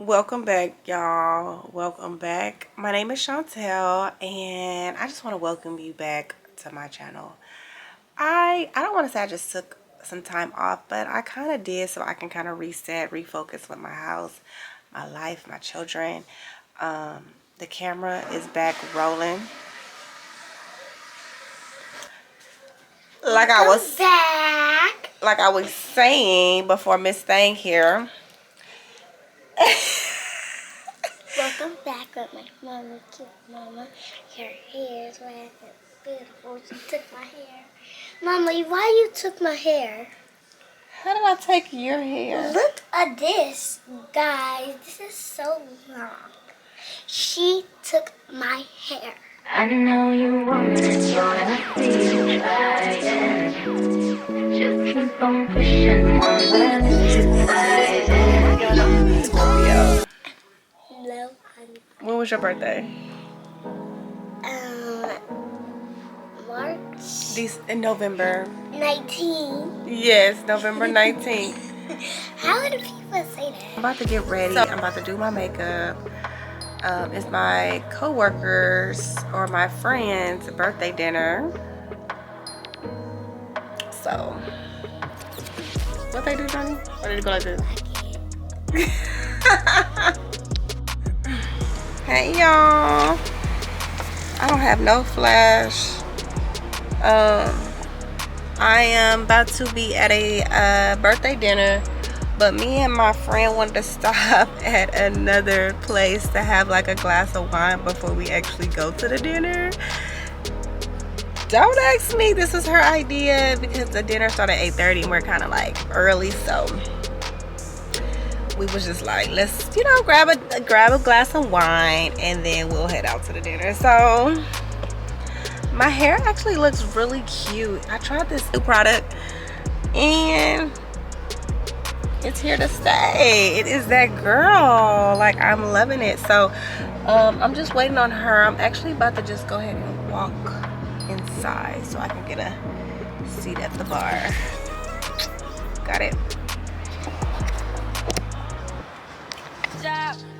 Welcome back, y'all. Welcome back. My name is Chantel, and I just want to welcome you back to my channel. I don't want to say I just took some time off, but I kind of did, so I can kind of reset, refocus with my house, my life, my children. The camera is back rolling. Like I was saying before Miss Thang here. Welcome back with my mama, cute mama. Your hair is wet and beautiful. She took my hair. Mama, why you took my hair? How did I take your hair? Look at this, guys. This is so long. She took my hair. I know you want it, so I see you trying. Just keep on pushing on when it's exciting. Scorpio. No, honey. When was your birthday? March In November. 19. Yes, November 19th. How do people say that? I'm about to get ready. I'm about to do my makeup. It's my co-workers or my friends' birthday dinner. So, what they do, Johnny? Or did it go like this? Hey, y'all. I don't have no flash. I am about to be at a birthday dinner, but me and my friend wanted to stop at another place to have like a glass of wine before we actually go to the dinner. Don't ask me, this was her idea because the dinner started at 8:30 and we're kind of like early, so we was just like, let's, you know, grab a glass of wine and then we'll head out to the dinner. So my hair actually looks really cute. I tried this new product and it's here to stay. It is that girl. Like, I'm loving it. So I'm just waiting on her. I'm actually about to just go ahead and walk inside so I can get a seat at the bar. Got it.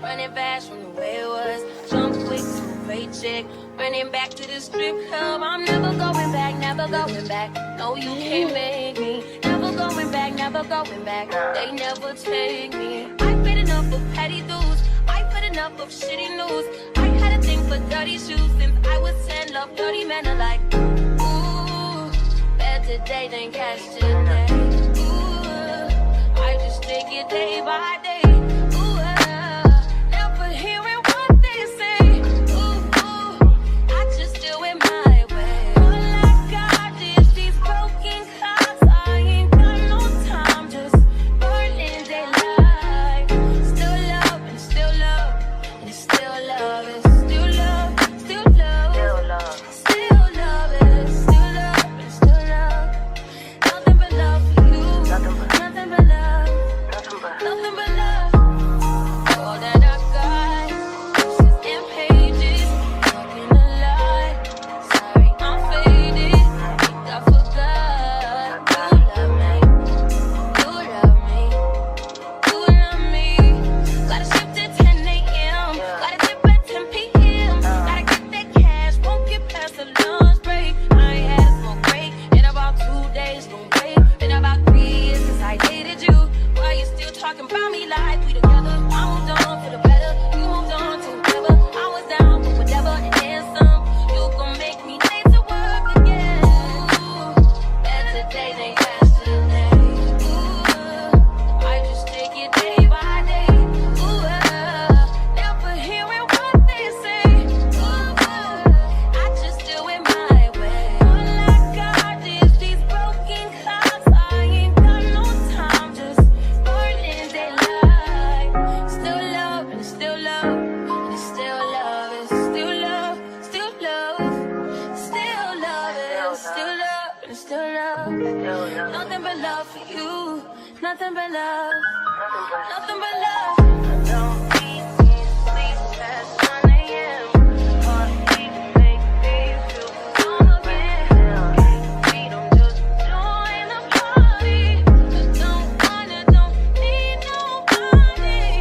Running fast from the way it was. Jump quick to a paycheck. Running back to the strip club. I'm never going back, never going back. No, you can't make me. Never going back, never going back. They never take me. I've been enough of petty dudes. I've had enough of shitty news. I had a thing for dirty shoes since I was 10. Love dirty men alike. Ooh, better day than yesterday. Ooh, I just take it day by day. Nothing but love for you. Nothing but love. Nothing but love. Don't keep me sleep past 1 a.m. Heartbeat make me feel strong again. We don't just join the party. I don't need nobody.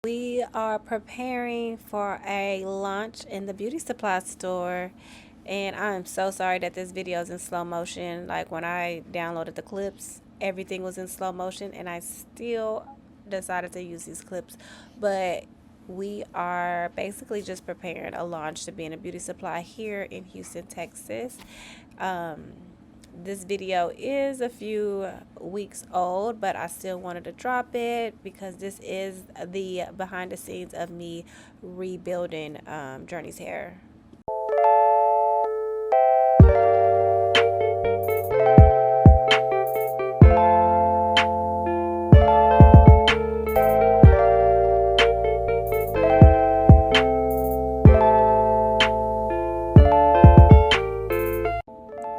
We are preparing for a launch in the beauty supply store, and I'm so sorry that this video is in slow motion. Like when I downloaded the clips, everything was in slow motion, and I still decided to use these clips. But we are basically just preparing a launch to be in a beauty supply here in Houston, Texas. This video is a few weeks old, but I still wanted to drop it because this is the behind the scenes of me rebuilding Journey's hair.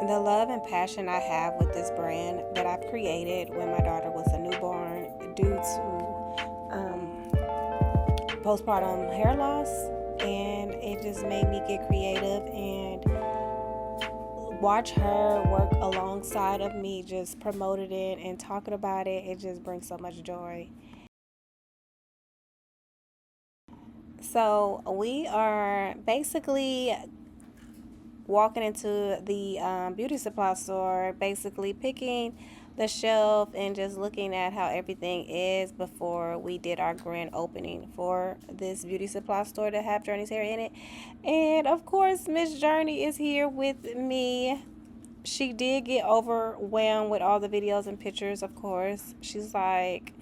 The love and passion I have with this brand that I've created when my daughter was a newborn due to postpartum hair loss, and it just made me get creative and watch her work alongside of me, just promoted it and talking about it. It just brings so much joy. So we are basically walking into the beauty supply store, basically picking the shelf and just looking at how everything is before we did our grand opening for this beauty supply store to have Journey's hair in it. And of course, Miss Journey is here with me. She did get overwhelmed with all the videos and pictures, of course. She's like,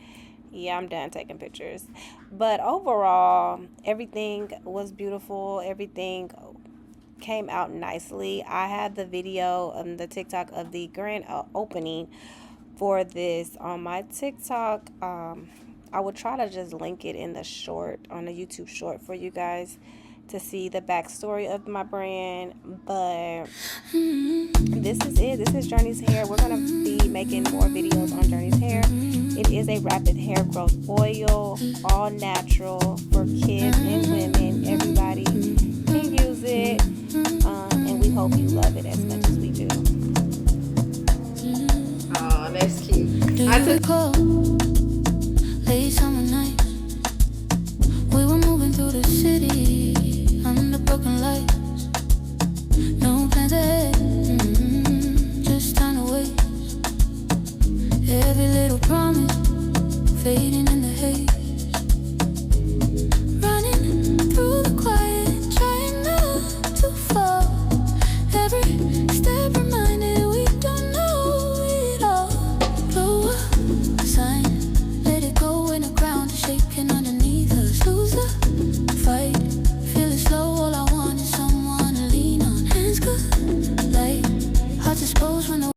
yeah, I'm done taking pictures. But overall, everything was beautiful. Everything came out nicely. I had the video on the TikTok of the grand opening for this on my TikTok. I would try to just link it in the short, on the YouTube short, for you guys to see the backstory of my brand. But this is it. This is Journey's hair. We're gonna be making more videos on Journey's hair. It is a rapid hair growth oil, all natural for kids and women. Everybody can use it, and we hope you love it as much as we do. Oh, that's cute. Do you recall late summer nights? We were moving through the city under broken lights. No plans ahead, just time to wait. Every little promise fading